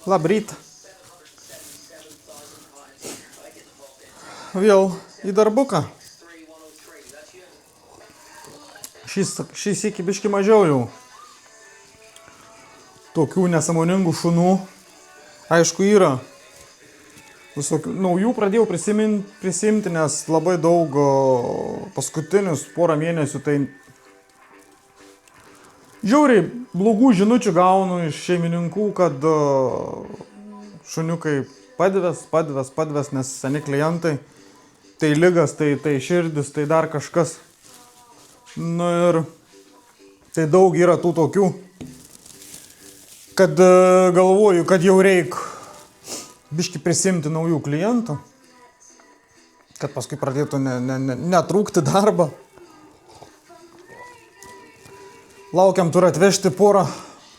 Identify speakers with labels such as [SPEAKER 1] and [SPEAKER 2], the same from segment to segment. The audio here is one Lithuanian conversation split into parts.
[SPEAKER 1] Labryt. Vėl į darbuką. Šis iki biški mažiau jau. Tokių nesąmoningų šunų. Aišku, yra. Visokių naujų pradėjau prisimti, nes labai daug paskutinius porą mėnesių tai žiauriai blogų žinučių gaunu iš šeimininkų, kad šuniukai padves, nes seni klientai, tai ligas, tai širdis, tai dar kažkas. Nu ir tai daug yra tų tokių, kad galvoju, kad jau reik biški prisimti naujų klientų, kad paskui pradėtų netrūkti darbą. Laukiam, turiu atvežti porą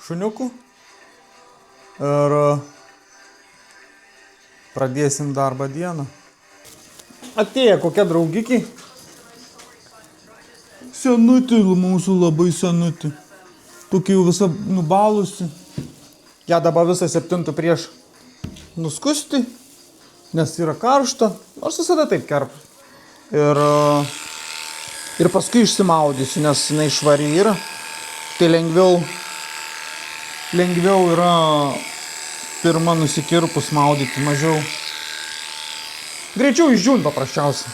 [SPEAKER 1] šuniukų ir pradėsim darbą dieną. Atėjo kokia draugikė. Senutė mūsų, labai senutė. Tokia jau visa nubalusi. Ja dabar visą 7 prieš nuskusti, nes yra karšta. Nors visada taip kerp. Ir paskui išsimaudysiu, nes jinai švari yra. Tai lengviau yra pirma nusikirpus maudyti, mažiau. Greičiau išdžiūn paprasčiausiai.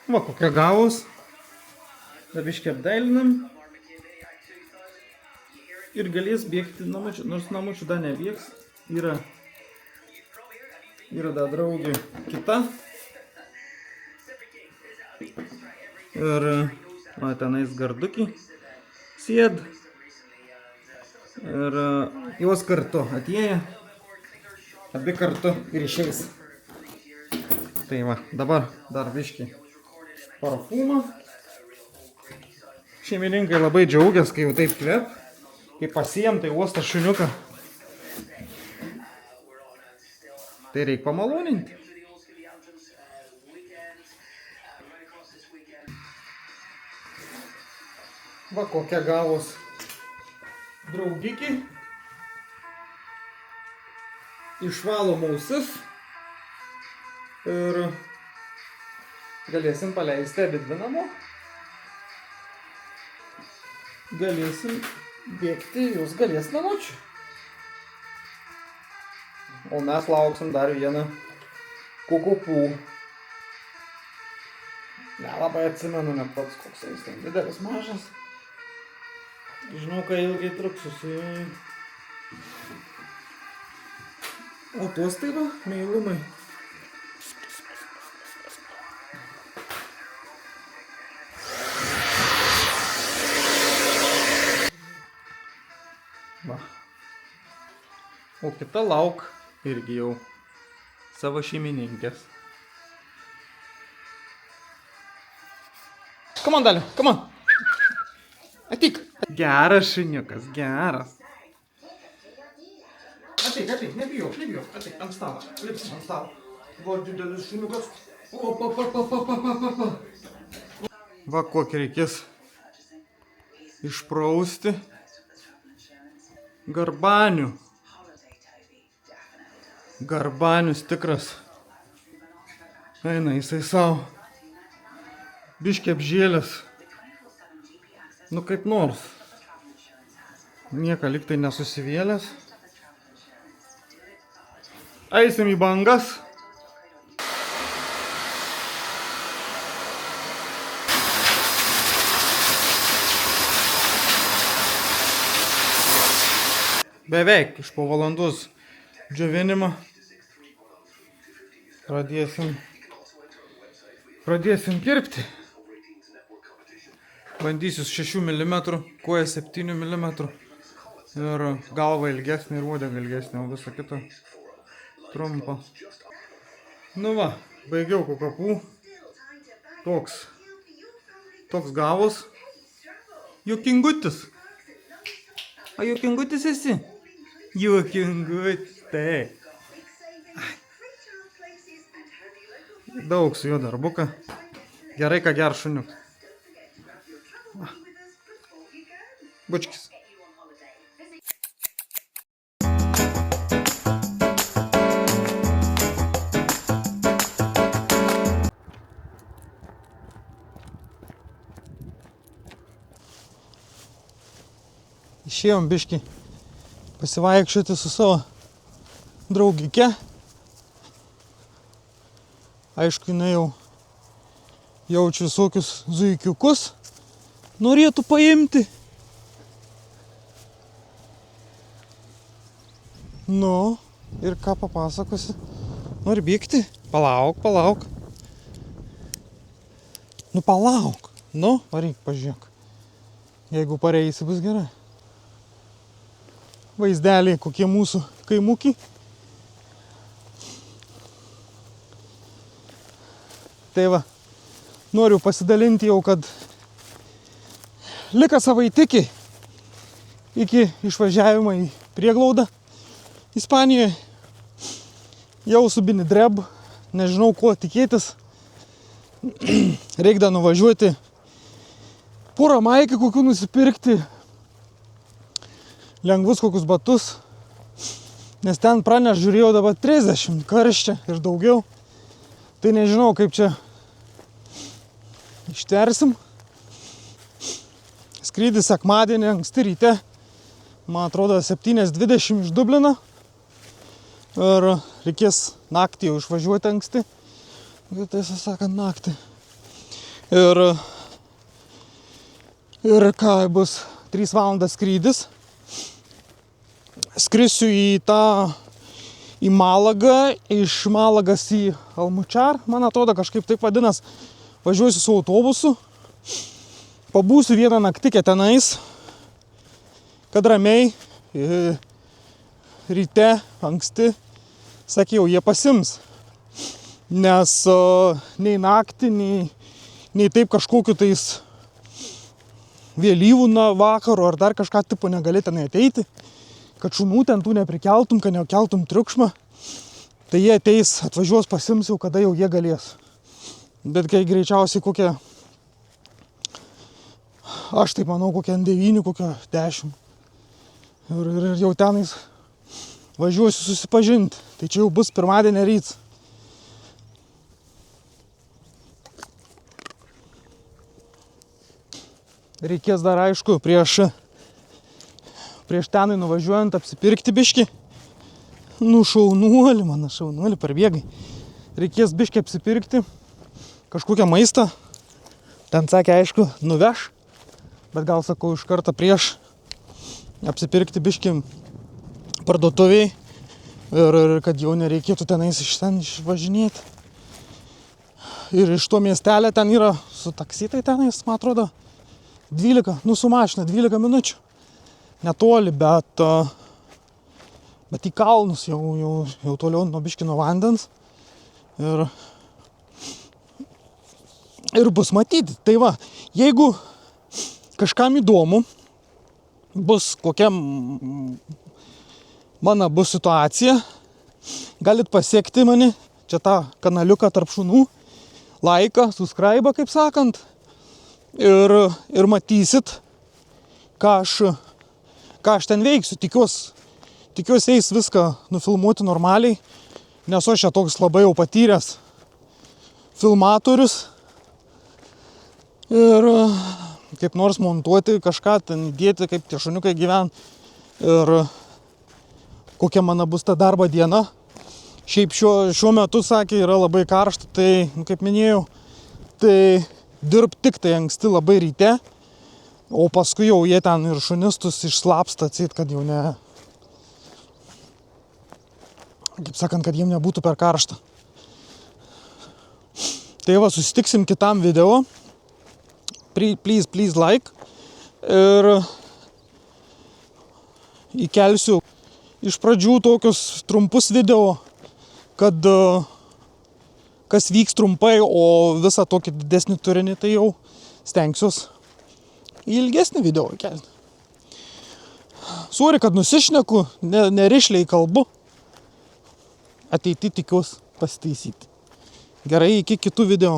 [SPEAKER 1] Va, kokia gavus. Dabiškai apdailinam. Ir galės bėgti namučių, nors namučių dar nebėgs. Yra dar draugė kita. Ir tenais gardukiai sėd. Ir jos kartu atėjo. Abi kartu ir išeis. Tai va, dabar dar biškį parfumą. Šeimininkai labai džiaugiasi, kai jau taip kvep. Kai pasijam, tai uosta šuniuką. Tai reik pamaloninti. Va kokia gavos draugikė. Išvalom ausis. Ir galėsim paleisti abidvi namo. Galėsim bėgti, jūs galės namučių. O mes lauksim dar vieną kukupų. Nelabai atsimenu net pats, koks jis ten didelis, mažas. Žinau, kai ilgai truksusi. O tuos tai va, meilumai. Va. O kita lauk irgi jau savo šeimininkės. Come on, Daliu, come on. Ateik. Geras šuniukas, geras. Ateik, nebijok. Ateik, ant stalo. Lipsim ant stalo. Va, didelis šuniukas. Opa. Va, kokį reikės išprausti. Garbanius tikras. Eina jisai savo. Biškį apžėlęs. Nu kaip nors. Nieka liktai nesusivėlęs. Eisim į bangas. Beveik iš po valandos džiovinimą pradėsim kirpti. Bandysiu 6 mm, koja 7 mm ir galva ilgesnė ir uodega ilgesnė, o visą kitą trumpą. Nu va, baigiau kukapų. Toks gavus. Juokingutis. A juokingutis esi? Juokingutis, tai. Daug su juo darbuka. Gerai, ką ger šuniukas. Bučkis. Išėjom biškį pasivaikščioti su savo draugike. Aišku, jinai jau jaučia visokius zuikiukus, norėtų paimti. Nu, ir ką papasakosi? Nori bėgti? Palauk. Nu, palauk. Nu, varyk, pažiūrėk. Jeigu pareisi, bus gerai. Vaizdeliai, kokie mūsų kaimukiai. Tai va, noriu pasidalinti jau, kad lika savaitikį iki išvažiavimo į prieglaudą Ispanijoje. Jau su bini dreb, nežinau, ko tikėtis. Reikda nuvažiuoti porą maikį kokių nusipirkti, lengvus kokius batus, nes ten praneš, žiūrėjau, dabar 30 karščia ir daugiau. Tai nežinau, kaip čia ištversim. Skrydis sekmadienį anksti ryte, man atrodo 7:20 iš Dublino. Ir reikės naktį jau išvažiuoti anksti. Tiesą sakant, naktį. Ir ką, bus 3 valandas skrydis. Skrisiu į Malagą, iš Malagas į Almučar, man atrodo, kažkaip taip vadinas. Važiuosiu su autobusu, pabūsiu vieną naktikę tenais, kad ramiai ryte anksti, sakiau, jie pasims. Nes nei naktį, nei taip kažkokiu tais vėlyvų vakarų ar dar kažką tipo negali tenai ateiti, kad šunų ten tų neprikeltum, kad nekeltum triukšmą, tai jie ateis, atvažiuos, pasims jau, kada jau jie galės. Bet kai greičiausiai kokie, aš taip manau, kokie 9, kokie 10. Ir jau tenais važiuosiu susipažinti. Tai čia jau bus pirmadienį ryts. Reikės dar, aišku, prieš tenai nuvažiuojant apsipirkti biškį. Nu, šaunuolį, mano šaunuolį, parbėgai. Reikės biškį apsipirkti kažkokią maistą. Ten sakė, aišku, nuveš. Bet gal, sakau, iš karto prieš apsipirkti biškį parduotuviai. Ir kad jau nereikėtų tenais iš ten išvažinėti. Ir iš to miestelio ten yra su taksitai tenais, man atrodo, 12, nu su mašina 12 minučių. Netoli, bet į kalnus jau toliau nuo biškį nuo vandens. Ir bus matyti. Tai va, jeigu kažkam įdomu, bus kokia mano bus situacija, galit pasiekti mane, čia tą kanaliuką tarp šunų, laiką, subscribe, kaip sakant, ir matysit, ką aš ten veiksiu. Tikiuosi eis viską nufilmuoti normaliai, nes aš čia toks labai jau patyręs filmatorius. Ir kaip nors montuoti kažką, ten įdėti, kaip tie šuniukai gyvena. Ir kokia mano bus ta darbo diena. Šiaip šiuo metu, sakė, yra labai karšta, tai, kaip minėjau, tai dirb tik tai anksti labai ryte. O paskui jau jie ten ir šunistus išslapsta, atsit, kad jau ne... Kaip sakant, kad jiem nebūtų per karšta. Tai va, susitiksim kitam video. Please like. Ir įkelsiu iš pradžių tokius trumpus video, kad kas vyks trumpai, o visą tokį didesnį turinį tai jau stengsiuos į ilgesnį video kelti. Sorry, kad nusišneku, nerišliai kalbu. Ateity tikiuosi pasitaisyti. Gerai, iki kitų video.